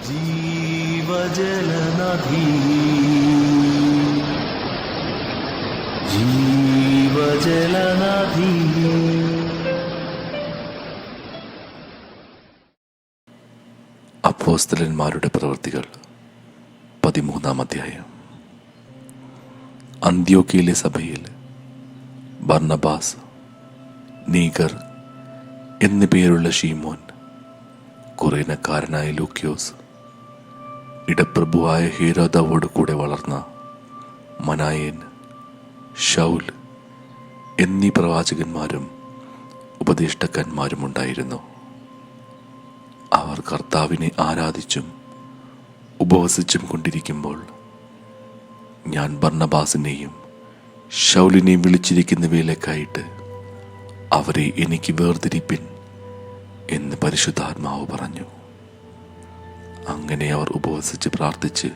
ജീവജലനദി ജീവജലനദി. അപ്പോസ്തലന്മാരുടെ പ്രവൃത്തികൾ 13-ാം അധ്യായം. അന്ത്യോക്യയിലെ സഭയിൽ ബർന്നബാസ്, നീഗർ എന്നു പേരുള്ള ശീമോൻ, കുറേനക്കാരനായ ലൂക്യോസ്, ഇടപ്രഭുവായ ഹീരോദാവോട് കൂടെ വളർന്ന മനായേൻ, ശൗൽ എന്നീ പ്രവാചകന്മാരും ഉപദേഷ്ടാക്കന്മാരും ഉണ്ടായിരുന്നു. അവർ കർത്താവിനെ ആരാധിച്ചും ഉപവസിച്ചും കൊണ്ടിരിക്കുമ്പോൾ ഞാൻ ബർന്നബാസിനെയും ശൗലിനെയും വിളിച്ചിരിക്കുന്ന വേലക്കായിട്ട് അവരെ എനിക്ക് വേർതിരിപ്പിൻ എന്ന് പരിശുദ്ധാത്മാവ് പറഞ്ഞു. അങ്ങനെ അവർ ഉപവസിച്ച് പ്രാർത്ഥിച്ച്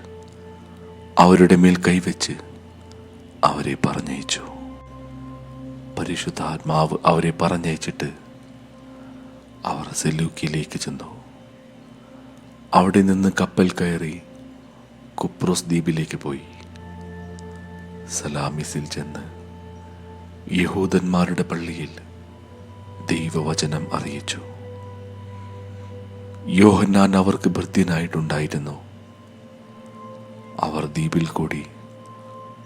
അവരുടെ മേൽ കൈവച്ച് അവരെ പറഞ്ഞയച്ചു. പരിശുദ്ധാത്മാവ് അവരെ പറഞ്ഞയച്ചിട്ട് അവർ സെലൂക്കിലേക്ക് ചെന്നു. അവിടെ നിന്ന് കപ്പൽ കയറി കുപ്രോസ് ദ്വീപിലേക്ക് പോയി. സലാമിസിൽ ചെന്ന് യഹൂദന്മാരുടെ പള്ളിയിൽ ദൈവവചനം അറിയിച്ചു. യോഹന്നാൻ അവർക്ക് ഭൃത്യനായിട്ടുണ്ടായിരുന്നു. അവർ ദ്വീപിൽ കൂടി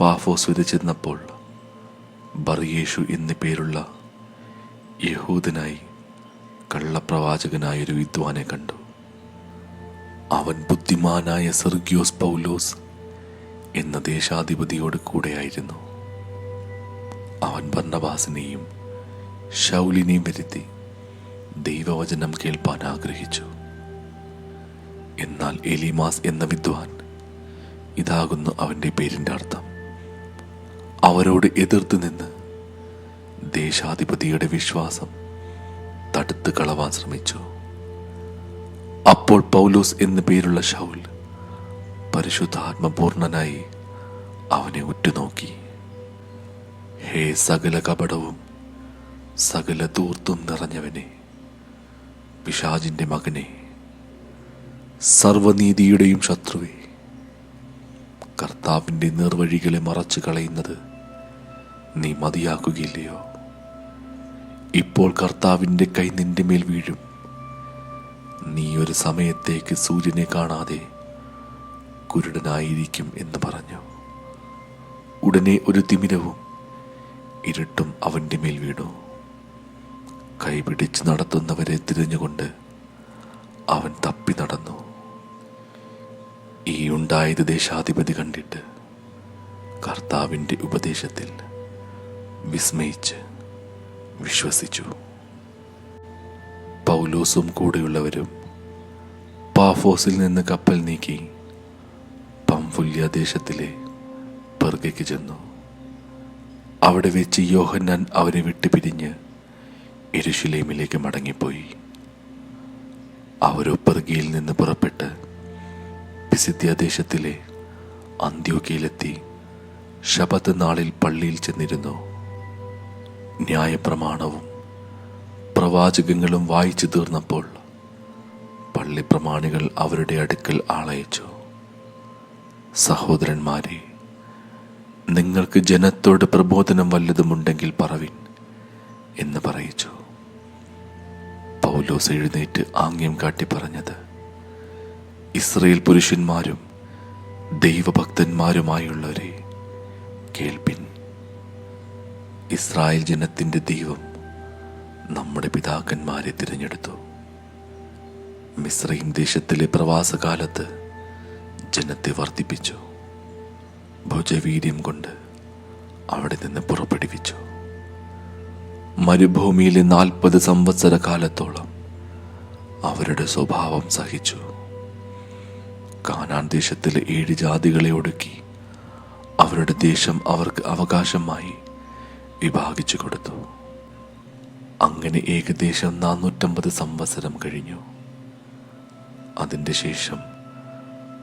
പാഫോസ് വരെ ചെന്നപ്പോൾ ബർയേഷു എന്നു പേരുള്ള യഹൂദനായി കള്ളപ്രവാചകനായൊരു വിദ്വാനെ കണ്ടു. അവൻ ബുദ്ധിമാനായ സെർഗ്യോസ് പൗലോസ് എന്ന ദേശാധിപതിയോട് കൂടെയായിരുന്നു. അവൻ ബർന്നബാസിനെയും ശൗലിനെയും വരുത്തി ദൈവവചനം കേൾപ്പാൻ ആഗ്രഹിച്ചു. എന്നാൽ എലീമാസ് എന്ന വിദ്വാൻ, ഇതാകുന്നു അവൻ്റെ പേരിൻ്റെ അർത്ഥം, അവരോട് എതിർത്ത് നിന്ന് ദേശാധിപതിയുടെ വിശ്വാസം തടുത്ത് കളവാൻ ശ്രമിച്ചു. അപ്പോൾ പൗലോസ് എന്നു പേരുള്ള ശൗൽ പരിശുദ്ധാത്മപൂർണനായി അവനെ ഉറ്റുനോക്കി, ഹേ സകല കപടവും സകല ധൂർത്തും നിറഞ്ഞവനെ, പിശാചിന്റെ മകനെ, സർവനീതിയുടെയും ശത്രുവേ, കർത്താവിൻ്റെ നേർവഴികളെ മറച്ചു കളയുന്നത് നീ മതിയാക്കുകയില്ലയോ? ഇപ്പോൾ കർത്താവിൻ്റെ കൈ നിന്റെ മേൽ വീഴും. നീ ഒരു സമയത്തേക്ക് സൂര്യനെ കാണാതെ കുരുടനായിരിക്കും എന്ന് പറഞ്ഞു. ഉടനെ ഒരു തിമിരവും ഇരുട്ടും അവൻ്റെ മേൽ വീണു. കൈപിടിച്ച് നടത്തുന്നവരെ തിരിഞ്ഞുകൊണ്ട് അവൻ തപ്പി നടന്നു. ഈ ഉണ്ടായത് ദേശാധിപതി കണ്ടിട്ട് കർത്താവിൻ്റെ ഉപദേശത്തിൽ വിസ്മയിച്ച് വിശ്വസിച്ചു. പൗലോസും കൂടെയുള്ളവരും പാഫോസിൽ നിന്ന് കപ്പൽ നീക്കി പംഫുല്യ ദേശത്തിലെ പെർഗയ്ക്ക് ചെന്നു. അവിടെ വെച്ച് യോഹന്നാൻ അവരെ വിട്ടുപിരിഞ്ഞ് യെരുശലേമിലേക്ക് മടങ്ങിപ്പോയി. അവരോ പെർഗയിൽ നിന്ന് പുറപ്പെട്ട് പിസിദ്യ ദേശത്തിലെ അന്ത്യോക്യയിലെത്തി ശബത്ത് നാളിൽ പള്ളിയിൽ ചെന്നിരുന്നു. ന്യായപ്രമാണവും പ്രവാചകങ്ങളും വായിച്ചു തീർന്നപ്പോൾ പള്ളി പ്രമാണികൾ അവരുടെ അടുക്കൽ ആളയച്ചു. സഹോദരന്മാരെ, നിങ്ങൾക്ക് ജനത്തോട് പ്രബോധനം വല്ലതുമുണ്ടെങ്കിൽ പറവിൻ എന്ന് പറയിച്ചു. പൗലോസ് എഴുന്നേറ്റ് ആംഗ്യം കാട്ടി പറഞ്ഞത്, ഇസ്രായേൽ പുരുഷന്മാരും ദൈവഭക്തന്മാരുമായുള്ളവരെ കേൾപ്പിൻ. ഇസ്രായേൽ ജനത്തിൻ്റെ ദൈവം നമ്മുടെ പിതാക്കന്മാരെ തിരഞ്ഞെടുത്തു. മിസ്രയീം ദേശത്തിലെ പ്രവാസകാലത്ത് ജനത്തെ വർദ്ധിപ്പിച്ചു. ഭുജവീര്യം കൊണ്ട് അവിടെ നിന്ന് പുറപ്പെടുവിച്ചു. മരുഭൂമിയിലെ 40 സംവത്സര കാലത്തോളം അവരുടെ സ്വഭാവം സഹിച്ചു. കാനാൻ ദേശത്തിലെ 7 ജാതികളെ ഒടുക്കി അവരുടെ ദേശം അവർക്ക് അവകാശമായി വിഭാഗിച്ചു കൊടുത്തു. അങ്ങനെ ഏകദേശം 450 സംവത്സരം കഴിഞ്ഞു. അതിൻ്റെ ശേഷം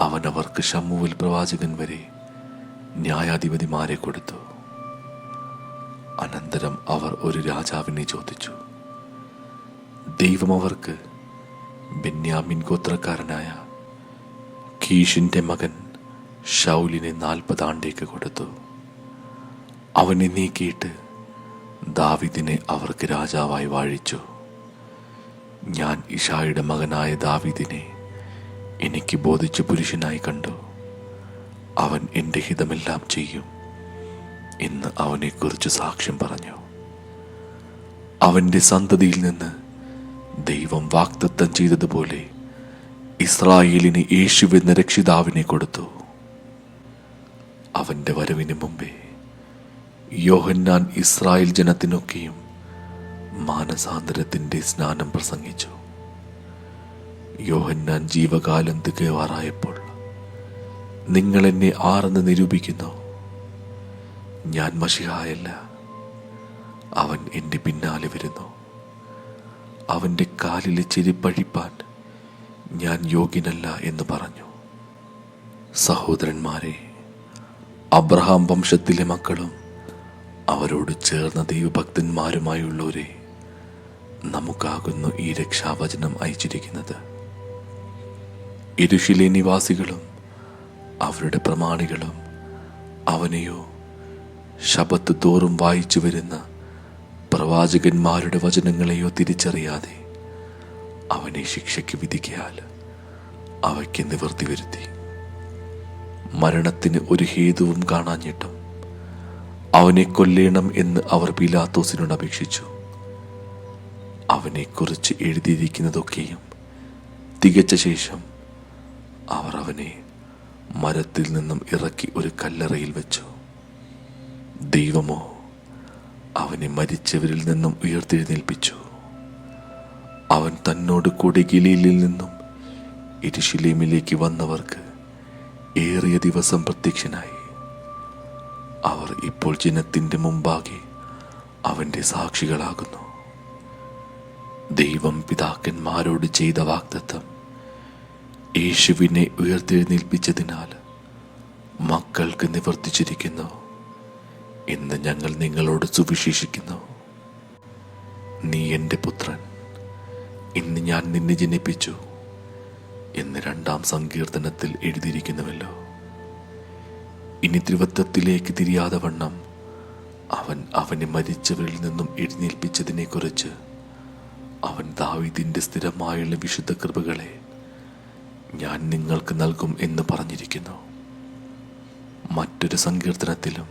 അവൻ അവർക്ക് ശമൂവേൽ പ്രവാചകൻ വരെ ന്യായാധിപതിമാരെ കൊടുത്തു. അനന്തരം അവർ ഒരു രാജാവിനെ ചോദിച്ചു. ദൈവം അവർക്ക് ബെന്യാമിൻ ഗോത്രക്കാരനായ കീഷിന്റെ മകൻ ശൗലിനെ 40 ആണ്ടേക്ക് കൊടുത്തു. അവനെ നീക്കിയിട്ട് ദാവീദിനെ അവർക്ക് രാജാവായി വാഴിച്ചു. ഞാൻ ഇശായിയുടെ മകനായ ദാവീദിനെ എനിക്ക് ബോധിച്ച പുരുഷനായി കണ്ടു. അവൻ എൻ്റെ ഹിതമെല്ലാം ചെയ്യും എന്ന് അവനെക്കുറിച്ച് സാക്ഷ്യം പറഞ്ഞു. അവൻ്റെ സന്തതിയിൽ നിന്ന് ദൈവം വാഗ്ദത്തം ചെയ്തതുപോലെ ഇസ്രായേലിന് യേശുവെന്ന രക്ഷിതാവിനെ കൊടുത്തു. അവൻ്റെ വരവിന് മുമ്പേ യോഹന്നാൻ ഇസ്രായേൽ ജനത്തിനൊക്കെയും മാനസാന്തരത്തിൻ്റെ സ്നാനം പ്രസംഗിച്ചു. യോഹന്നാൻ ജീവകാലം തികവാറായപ്പോൾ, നിങ്ങൾ എന്നെ ആരെന്ന് നിരൂപിക്കുന്നു? ഞാൻ മശിഹായല്ല, അവൻ എൻ്റെ പിന്നാലെ വരുന്നു. അവൻ്റെ കാലിലെ ചെരിപ്പഴിപ്പാൻ ഞാൻ യോഗ്യനല്ല എന്ന് പറഞ്ഞു. സഹോദരന്മാരെ, അബ്രഹാം വംശത്തിലെ മക്കളും അവരോട് ചേർന്ന ദൈവഭക്തന്മാരുമായുള്ളവരെ, നമുക്കാകുന്നു ഈ രക്ഷാവചനം അയച്ചിരിക്കുന്നത്. യെരൂശലേം നിവാസികളും അവരുടെ പ്രമാണികളും അവനെയോ ശബത്ത് തോറും വായിച്ചു വരുന്ന പ്രവാചകന്മാരുടെ വചനങ്ങളെയോ തിരിച്ചറിയാതെ അവനെ ശിക്ഷയ്ക്ക് വിധിക്കയാൽ അവയ്ക്ക് നിവൃത്തി വരുത്തി. മരണത്തിന് ഒരു ഹേതുവും കാണാഞ്ഞിട്ടും അവനെ കൊല്ലേണം എന്ന് അവർ പീലാത്തോസിനോട് അപേക്ഷിച്ചു. അവനെക്കുറിച്ച് എഴുതിയിരിക്കുന്നതൊക്കെയും തികച്ച ശേഷം അവർ അവനെ മരത്തിൽ നിന്നും ഇറക്കി ഒരു കല്ലറയിൽ വെച്ചു. ദൈവമോ അവനെ മരിച്ചവരിൽ നിന്നും ഉയർത്തെഴുന്നേൽപ്പിച്ചു. അവൻ തന്നോട് കൂടെ ഗലീലയിൽ നിന്നും യെരൂശലേമിലേക്ക് വന്നവർക്ക് ഏറിയ ദിവസം പ്രത്യക്ഷനായി. അവർ ഇപ്പോൾ ജനത്തിന്റെ മുമ്പാകെ അവന്റെ സാക്ഷികളാകുന്നു. ദൈവം പിതാക്കന്മാരോട് ചെയ്ത വാഗ്ദത്തം യേശുവിനെ ഉയർത്തെഴുന്നേൽപ്പിച്ചതിനാൽ മക്കൾക്ക് നിവർത്തിച്ചിരിക്കുന്നു എന്ന് ഞങ്ങൾ നിങ്ങളോട് സുവിശേഷിക്കുന്നു. നീ എൻ്റെ പുത്രൻ, ഇന്ന് ഞാൻ നിന്നെ ജനിപ്പിച്ചു എന്ന് 2-ാം സങ്കീർത്തനത്തിൽ എഴുതിയിരിക്കുന്നുവല്ലോ. ഇനി ത്രിത്വത്തിലേക്ക് തിരിയാതെ വണ്ണം അവൻ അവനെ മരിച്ചവരിൽ നിന്നും എഴുന്നേൽപ്പിച്ചതിനെ കുറിച്ച് അവൻ ദാവീദിന്റെ സ്ഥിരമായുള്ള വിശുദ്ധ കൃപകളെ ഞാൻ നിങ്ങൾക്ക് നൽകും എന്ന് പറഞ്ഞിരിക്കുന്നു. മറ്റൊരു സങ്കീർത്തനത്തിലും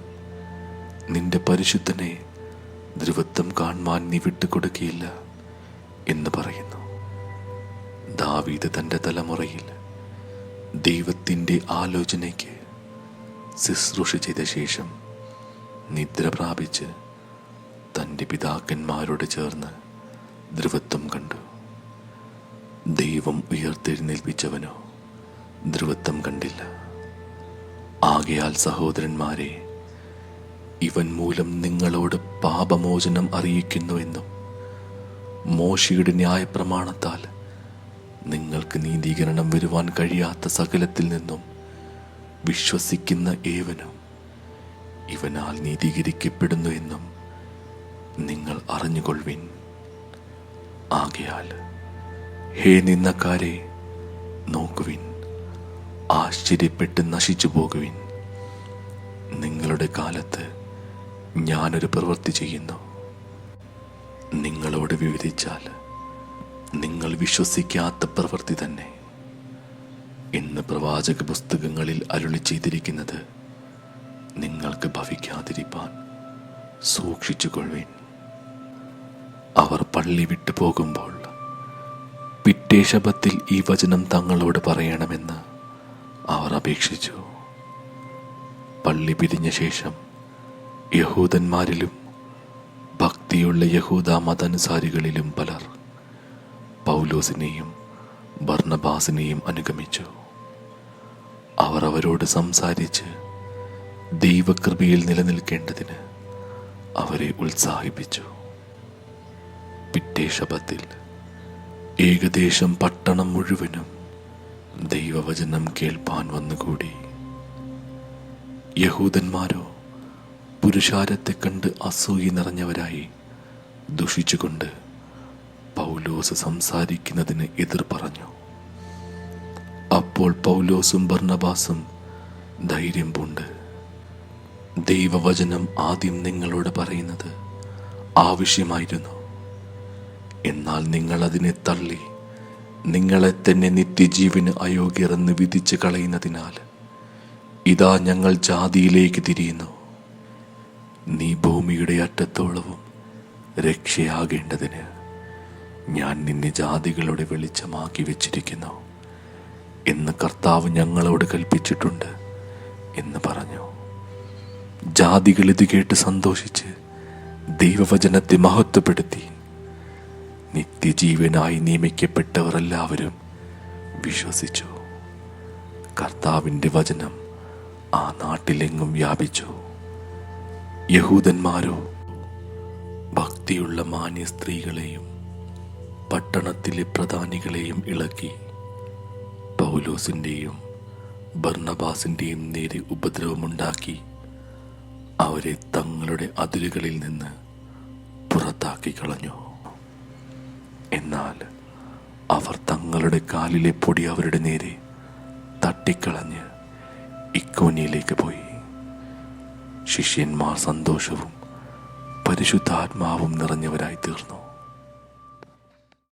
നിന്റെ പരിശുദ്ധനെ ദ്രുവത്വം കാണുവാൻ നീ വിട്ടുകൊടുക്കുകയില്ല എന്ന് പറയുന്നു. ദാവീദ് തൻ്റെ തലമുറയിൽ ദൈവത്തിൻ്റെ ആലോചനയ്ക്ക് ശുശ്രൂഷ ചെയ്ത ശേഷം നിദ്ര പ്രാപിച്ച് തൻ്റെ പിതാക്കന്മാരോട് ചേർന്ന് ദ്രുവത്വം കണ്ടു. ദൈവം ഉയർത്തെഴുന്നേൽപ്പിച്ചവനോ ദ്രുവത്വം കണ്ടില്ല. ആകയാൽ സഹോദരന്മാരെ, ഇവൻ മൂലം നിങ്ങളോട് പാപമോചനം അറിയിക്കുന്നുവെന്നും മോശയുടെ ന്യായപ്രമാണത്താൽ നിങ്ങൾക്ക് നീതീകരണം വരുവാൻ കഴിയാത്ത സകലത്തിൽ നിന്നും വിശ്വസിക്കുന്ന ഏവനും ഇവനാൽ നീതീകരിക്കപ്പെടുന്നു എന്നും നിങ്ങൾ അറിഞ്ഞുകൊള്ളുവിൻ. ആകയാൽ ഹേ നിന്ദക്കാരെ, നോക്കുവിൻ, ആശ്ചര്യപ്പെട്ട് നശിച്ചു പോകുവിൻ. നിങ്ങളുടെ കാലത്ത് ഞാനൊരു പ്രവൃത്തി ചെയ്യുന്നു. നിങ്ങളോട് വിവരിച്ചാൽ നിങ്ങൾ വിശ്വസിക്കാത്ത പ്രവൃത്തി തന്നെ എന്ന് പ്രവാചക പുസ്തകങ്ങളിൽ അരുളി ചെയ്തിരിക്കുന്നത് നിങ്ങൾക്ക് ഭവിക്കാതിരിപ്പാൻ സൂക്ഷിച്ചുകൊള്ളുവിൻ. അവർ പള്ളി വിട്ടു പോകുമ്പോൾ പിറ്റേ ശബ്ബത്തിൽ ഈ വചനം തങ്ങളോട് പറയണമെന്ന് അവർ അപേക്ഷിച്ചു. പള്ളി പിരിഞ്ഞ ശേഷം യഹൂദന്മാരിലും ഭക്തിയുള്ള യഹൂദ മതാനുസാരികളിലും പലർ പൗലോസിനെയും ബർന്നബാസിനെയും അനുഗമിച്ചു. അവർ അവരോട് സംസാരിച്ച് ദൈവകൃപയിൽ നിലനിൽക്കേണ്ടതിന് അവരെ ഉത്സാഹിപ്പിച്ചു. പിറ്റേ ശബ്ബത്തിൽ ഏകദേശം പട്ടണം മുഴുവനും ദൈവവചനം കേൾപ്പാൻ വന്നുകൂടി. യഹൂദന്മാരോ പുരുഷാരത്തെ കണ്ട് അസൂയ നിറഞ്ഞവരായി ദുഷിച്ചുകൊണ്ട് പൗലോസ് സംസാരിക്കുന്നതിന് എതിർ പറഞ്ഞു. അപ്പോൾ അപ്പോൾ പൗലോസും ബർന്നബാസും ധൈര്യം പൂണ്ട്, ദൈവവചനം ആദ്യം നിങ്ങളോട് പറയുന്നത് ആവശ്യമായിരുന്നു, എന്നാൽ നിങ്ങൾ അതിനെ തള്ളി നിങ്ങളെ തന്നെ നിത്യജീവന് അയോഗ്യരെന്ന് വിധിച്ച് കളയുന്നതിനാൽ ഇതാ ഞങ്ങൾ ജാതിയിലേക്ക് തിരിയുന്നു. നീ ഭൂമിയുടെ അറ്റത്തോളവും രക്ഷയാകേണ്ടതിന് ഞാൻ നിന്നെ ജാതികളുടെ വെളിച്ചമാക്കി വെച്ചിരിക്കുന്നു എന്ന് കർത്താവ് ഞങ്ങളോട് കൽപ്പിച്ചിട്ടുണ്ട് എന്ന് പറഞ്ഞു. ജാതികൾ ഇത് കേട്ട് സന്തോഷിച്ച് ദൈവവചനത്തെ മഹത്വപ്പെടുത്തി. നിത്യജീവനായി നിയമിക്കപ്പെട്ടവർ എല്ലാവരും വിശ്വസിച്ചു. കർത്താവിൻ്റെ വചനം ആ നാട്ടിലെങ്ങും വ്യാപിച്ചു. യഹൂദന്മാരോ ഭക്തിയുള്ള മാന്യ സ്ത്രീകളെയും പട്ടണത്തിലെ പ്രധാനികളെയും ഇളക്കി പൗലോസിൻ്റെയും ബർന്നബാസിൻ്റെയും നേരെ ഉപദ്രവമുണ്ടാക്കി അവരെ തങ്ങളുടെ അതിരുകളിൽ നിന്ന് പുറത്താക്കി കളഞ്ഞു. എന്നാൽ അവർ തങ്ങളുടെ കാലിലെ പൊടി അവരുടെ നേരെ തട്ടിക്കളഞ്ഞ് ഇക്കോന്യയിലേക്ക് പോയി. ശിഷ്യന്മാർ സന്തോഷവും പരിശുദ്ധാത്മാവും നിറഞ്ഞവരായി തീർന്നു.